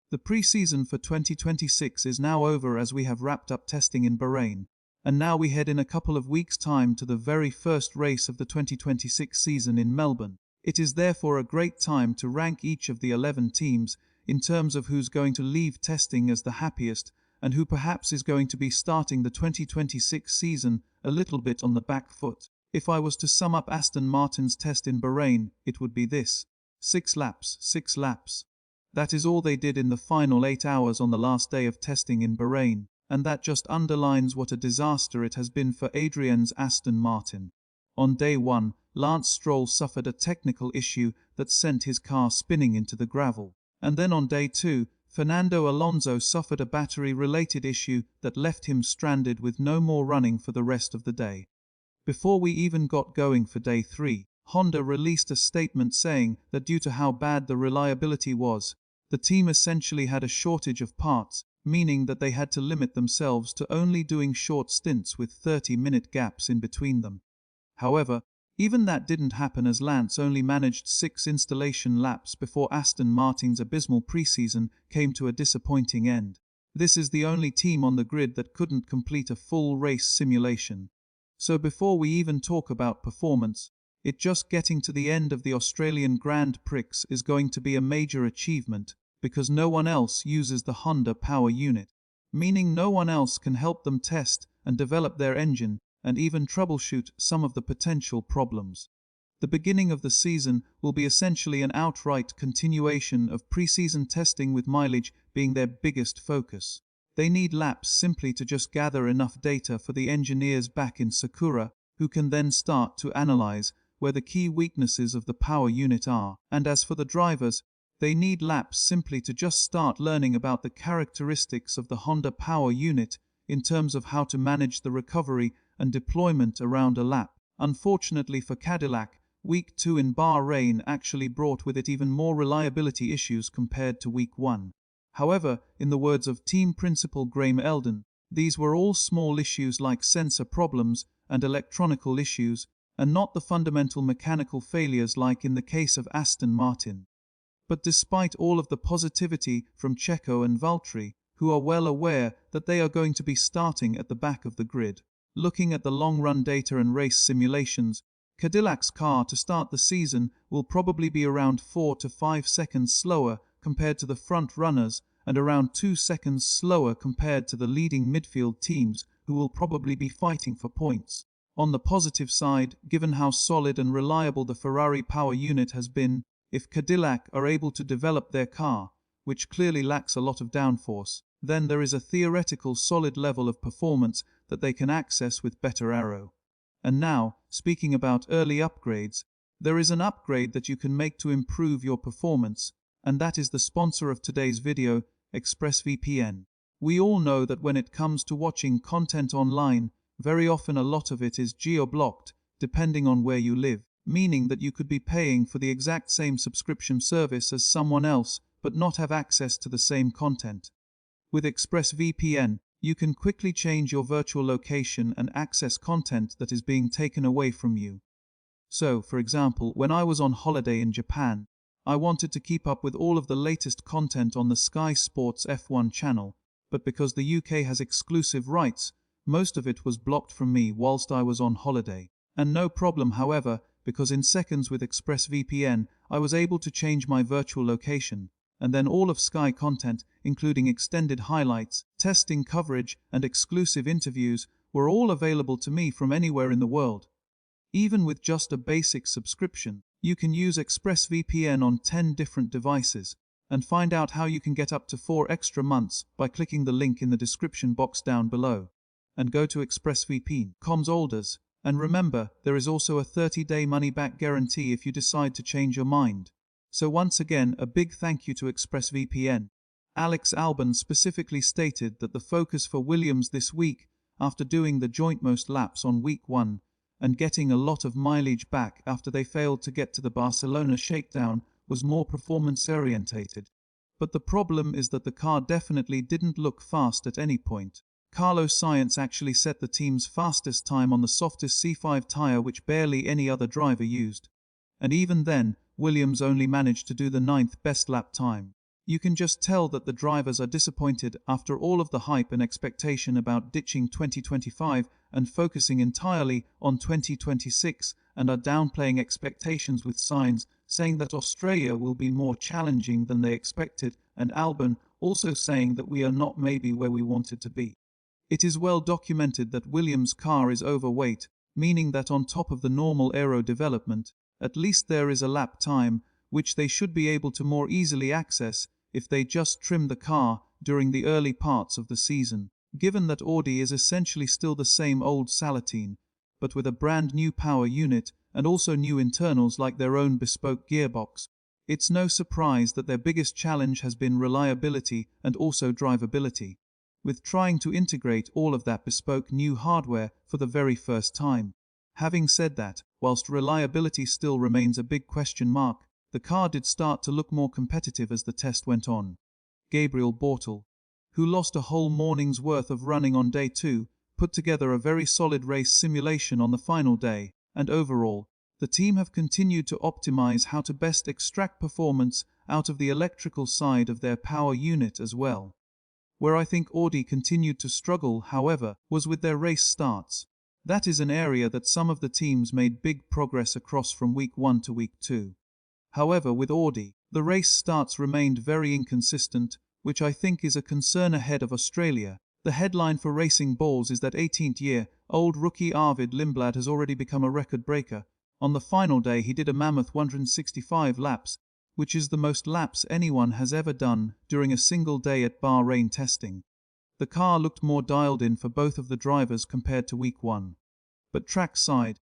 The pre-season for 2026 is now over as we have wrapped up testing in Bahrain, and now we head in a couple of weeks' time to the very first race of the 2026 season in Melbourne. It is therefore a great time to rank each of the 11 teams in terms of who's going to leave testing as the happiest and who perhaps is going to be starting the 2026 season a little bit on the back foot. If I was to sum up Aston Martin's test in Bahrain, it would be this: 6 laps, 6 laps. That is all they did in the final 8 hours on the last day of testing in Bahrain, and that just underlines what a disaster it has been for Adrian's Aston Martin. On day 1, Lance Stroll suffered a technical issue that sent his car spinning into the gravel. And then on day 2, Fernando Alonso suffered a battery-related issue that left him stranded with no more running for the rest of the day. Before we even got going for day 3, Honda released a statement saying that due to how bad the reliability was, the team essentially had a shortage of parts, meaning that they had to limit themselves to only doing short stints with 30-minute gaps in between them. However, even that didn't happen as Lance only managed 6 installation laps before Aston Martin's abysmal preseason came to a disappointing end. This is the only team on the grid that couldn't complete a full race simulation. So before we even talk about performance, just getting to the end of the Australian Grand Prix is going to be a major achievement, because no one else uses the Honda power unit, meaning no one else can help them test and develop their engine and even troubleshoot some of the potential problems. The beginning of the season will be essentially an outright continuation of preseason testing, with mileage being their biggest focus. They need laps simply to just gather enough data for the engineers back in Sakura, who can then start to analyze where the key weaknesses of the power unit are. And as for the drivers, they need laps simply to just start learning about the characteristics of the Honda power unit in terms of how to manage the recovery and deployment around a lap. Unfortunately for Cadillac, Week 2 in Bahrain actually brought with it even more reliability issues compared to Week 1. However, in the words of team principal Graham Eldon, these were all small issues like sensor problems and electronical issues, and not the fundamental mechanical failures like in the case of Aston Martin. But despite all of the positivity from Checo and Valtteri, who are well aware that they are going to be starting at the back of the grid, looking at the long-run data and race simulations, Cadillac's car to start the season will probably be around 4 to 5 seconds slower compared to the front runners and around 2 seconds slower compared to the leading midfield teams, who will probably be fighting for points. On the positive side, given how solid and reliable the Ferrari power unit has been, if Cadillac are able to develop their car, which clearly lacks a lot of downforce, then there is a theoretical solid level of performance that they can access with better aero. And now, speaking about early upgrades, there is an upgrade that you can make to improve your performance, and that is the sponsor of today's video, ExpressVPN. We all know that when it comes to watching content online, very often a lot of it is geo-blocked, depending on where you live, meaning that you could be paying for the exact same subscription service as someone else, but not have access to the same content. With ExpressVPN, you can quickly change your virtual location and access content that is being taken away from you. So, for example, when I was on holiday in Japan, I wanted to keep up with all of the latest content on the Sky Sports F1 channel, but because the UK has exclusive rights, most of it was blocked from me whilst I was on holiday. And no problem, however, because in seconds with ExpressVPN, I was able to change my virtual location, and then all of Sky content, including extended highlights, testing coverage, and exclusive interviews, were all available to me from anywhere in the world. Even with just a basic subscription, you can use ExpressVPN on 10 different devices, and find out how you can get up to 4 extra months by clicking the link in the description box down below. And go to ExpressVPN.com's orders, and remember, there is also a 30-day money-back guarantee if you decide to change your mind. So once again, a big thank you to ExpressVPN. Alex Albon specifically stated that the focus for Williams this week, after doing the joint most laps on week 1, and getting a lot of mileage back after they failed to get to the Barcelona shakedown, was more performance-orientated. But the problem is that the car definitely didn't look fast at any point. Carlos Sainz actually set the team's fastest time on the softest C5 tyre, which barely any other driver used. And even then, Williams only managed to do the 9th best lap time. You can just tell that the drivers are disappointed after all of the hype and expectation about ditching 2025 and focusing entirely on 2026, and are downplaying expectations with signs saying that Australia will be more challenging than they expected, and Albon also saying that we are not maybe where we wanted to be. It is well documented that Williams' car is overweight, meaning that on top of the normal aero development, at least there is a lap time, which they should be able to more easily access if they just trim the car during the early parts of the season. Given that Audi is essentially still the same old Salatine, but with a brand new power unit and also new internals like their own bespoke gearbox, it's no surprise that their biggest challenge has been reliability and also drivability, with trying to integrate all of that bespoke new hardware for the very first time. Having said that, whilst reliability still remains a big question mark, the car did start to look more competitive as the test went on. Gabriel Bortle, who lost a whole morning's worth of running on day 2, put together a very solid race simulation on the final day, and overall, the team have continued to optimize how to best extract performance out of the electrical side of their power unit as well. Where I think Audi continued to struggle, however, was with their race starts. That is an area that some of the teams made big progress across from week 1 to week 2. However, with Audi, the race starts remained very inconsistent, which I think is a concern ahead of Australia. The headline for Racing Balls is that 18th-year-old rookie Arvid Lindblad has already become a record breaker. On the final day he did a mammoth 165 laps, which is the most laps anyone has ever done during a single day at Bahrain testing. The car looked more dialed in for both of the drivers compared to week 1. But track side,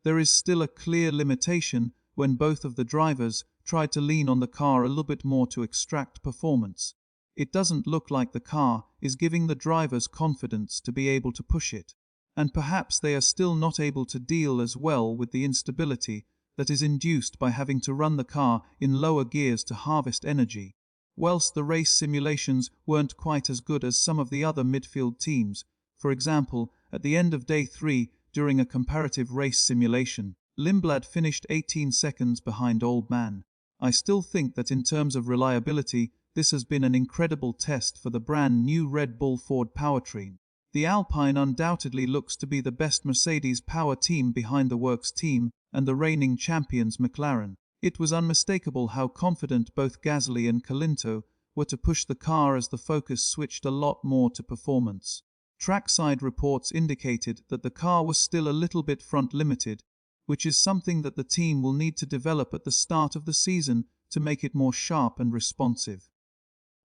there is still a clear limitation when both of the drivers tried to lean on the car a little bit more to extract performance. It doesn't look like the car is giving the drivers confidence to be able to push it, and perhaps they are still not able to deal as well with the instability that is induced by having to run the car in lower gears to harvest energy. Whilst the race simulations weren't quite as good as some of the other midfield teams, for example, at the end of day 3 during a comparative race simulation, Lindblad finished 18 seconds behind Old Man. I still think that in terms of reliability, this has been an incredible test for the brand new Red Bull Ford powertrain. The Alpine undoubtedly looks to be the best Mercedes power team behind the Works team and the reigning champions McLaren. It was unmistakable how confident both Gasly and Colinto were to push the car as the focus switched a lot more to performance. Trackside reports indicated that the car was still a little bit front limited, which is something that the team will need to develop at the start of the season to make it more sharp and responsive.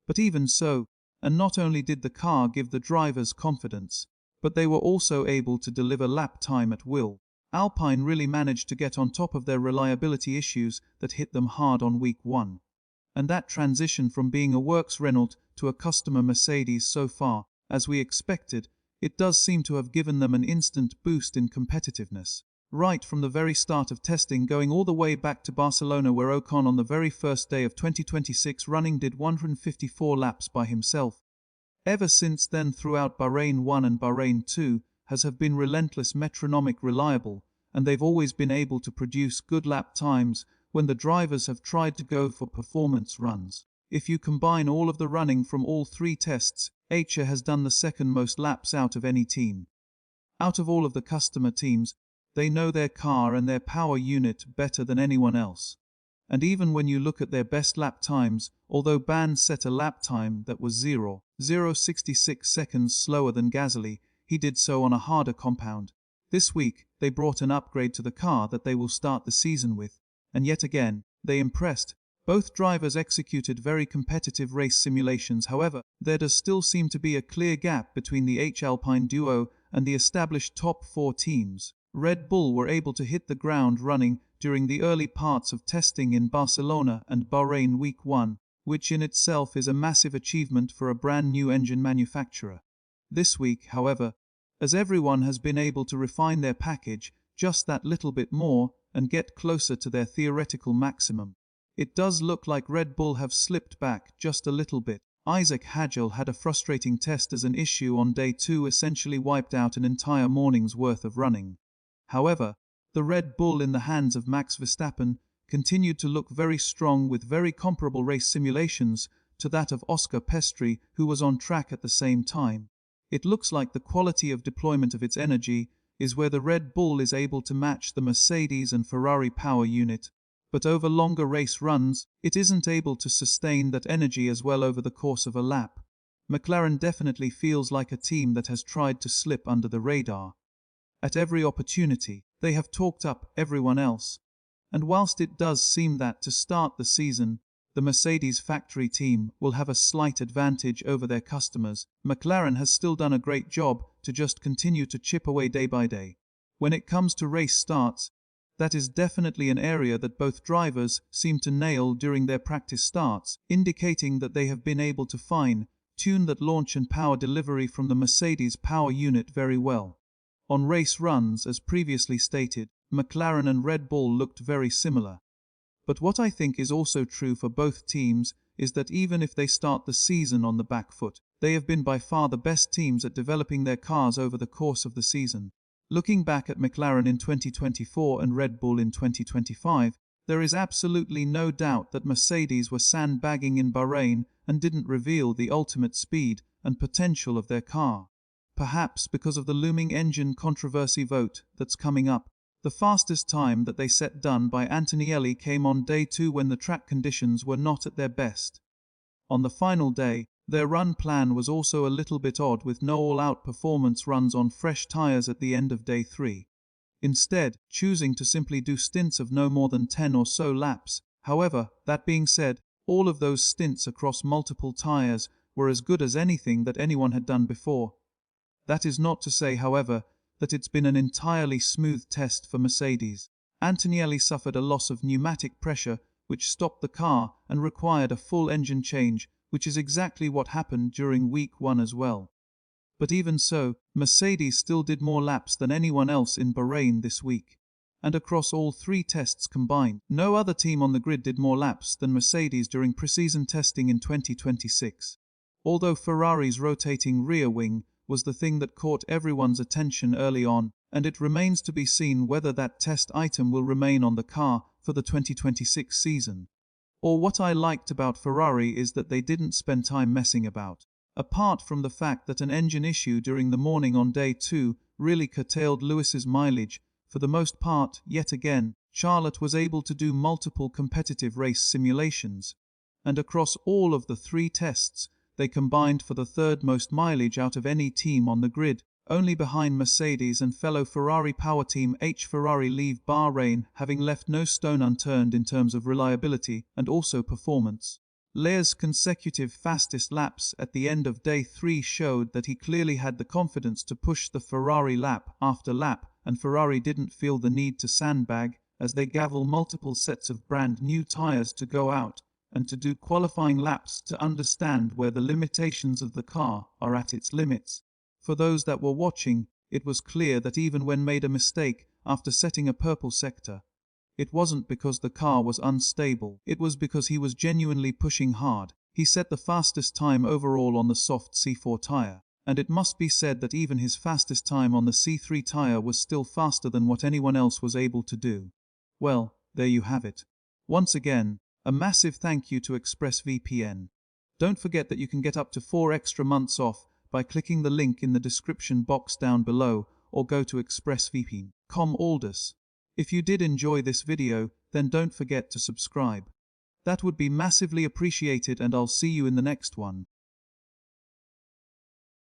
But even so, and not only did the car give the drivers confidence, but they were also able to deliver lap time at will. Alpine really managed to get on top of their reliability issues that hit them hard on week 1. And that transition from being a works Renault to a customer Mercedes so far, as we expected, it does seem to have given them an instant boost in competitiveness. Right from the very start of testing, going all the way back to Barcelona, where Ocon on the very first day of 2026 running did 154 laps by himself. Ever since then, throughout Bahrain 1 and Bahrain 2, have been relentless, metronomic, reliable, and they've always been able to produce good lap times when the drivers have tried to go for performance runs. If you combine all of the running from all 3 tests, Acha has done the second most laps out of any team. Out of all of the customer teams, they know their car and their power unit better than anyone else. And even when you look at their best lap times, although Ban set a lap time that was 0.066 seconds slower than Gasly, he did so on a harder compound. This week, they brought an upgrade to the car that they will start the season with, and yet again, they impressed. Both drivers executed very competitive race simulations. However, there does still seem to be a clear gap between the H-Alpine duo and the established top 4 teams. Red Bull were able to hit the ground running during the early parts of testing in Barcelona and Bahrain week 1, which in itself is a massive achievement for a brand new engine manufacturer. This week, however, as everyone has been able to refine their package just that little bit more and get closer to their theoretical maximum, it does look like Red Bull have slipped back just a little bit. Isaac Hagel had a frustrating test as an issue on day 2 essentially wiped out an entire morning's worth of running. However, the Red Bull in the hands of Max Verstappen continued to look very strong with very comparable race simulations to that of Oscar Piastri, who was on track at the same time. It looks like the quality of deployment of its energy is where the Red Bull is able to match the Mercedes and Ferrari power unit, but over longer race runs, it isn't able to sustain that energy as well over the course of a lap. McLaren definitely feels like a team that has tried to slip under the radar. At every opportunity, they have talked up everyone else. And whilst it does seem that to start the season, the Mercedes factory team will have a slight advantage over their customers, McLaren has still done a great job to just continue to chip away day by day. When it comes to race starts, that is definitely an area that both drivers seem to nail during their practice starts, indicating that they have been able to fine-tune that launch and power delivery from the Mercedes power unit very well. On race runs, as previously stated, McLaren and Red Bull looked very similar. But what I think is also true for both teams is that even if they start the season on the back foot, they have been by far the best teams at developing their cars over the course of the season. Looking back at McLaren in 2024 and Red Bull in 2025, there is absolutely no doubt that Mercedes were sandbagging in Bahrain and didn't reveal the ultimate speed and potential of their car. Perhaps because of the looming engine controversy vote that's coming up. The fastest time that they set done by Antonelli came on day 2 when the track conditions were not at their best. On the final day, their run plan was also a little bit odd with no all-out performance runs on fresh tyres at the end of day 3. Instead, choosing to simply do stints of no more than 10 or so laps. However, that being said, all of those stints across multiple tyres were as good as anything that anyone had done before. That is not to say, however, that it's been an entirely smooth test for Mercedes. Antonelli suffered a loss of pneumatic pressure, which stopped the car and required a full engine change, which is exactly what happened during week 1 as well. But even so, Mercedes still did more laps than anyone else in Bahrain this week. And across all 3 tests combined, no other team on the grid did more laps than Mercedes during preseason testing in 2026. Although Ferrari's rotating rear wing was the thing that caught everyone's attention early on, and it remains to be seen whether that test item will remain on the car for the 2026 season. Or what I liked about Ferrari is that they didn't spend time messing about. Apart from the fact that an engine issue during the morning on day 2 really curtailed Lewis's mileage, for the most part, yet again, Charlotte was able to do multiple competitive race simulations. And across all of the 3 tests, they combined for the 3rd most mileage out of any team on the grid, only behind Mercedes and fellow Ferrari power team Ferrari leave Bahrain, having left no stone unturned in terms of reliability and also performance. Leclerc's consecutive fastest laps at the end of day 3 showed that he clearly had the confidence to push the Ferrari lap after lap, and Ferrari didn't feel the need to sandbag, as they gavel multiple sets of brand new tyres to go out and to do qualifying laps to understand where the limitations of the car are at its limits. For those that were watching, it was clear that even when made a mistake after setting a purple sector, it wasn't because the car was unstable, it was because he was genuinely pushing hard. He set the fastest time overall on the soft C4 tyre, and it must be said that even his fastest time on the C3 tyre was still faster than what anyone else was able to do. Well, there you have it. Once again, a massive thank you to ExpressVPN. Don't forget that you can get up to 4 extra months off by clicking the link in the description box down below, or go to expressvpn.com. Aldous. If you did enjoy this video, then don't forget to subscribe. That would be massively appreciated, and I'll see you in the next one.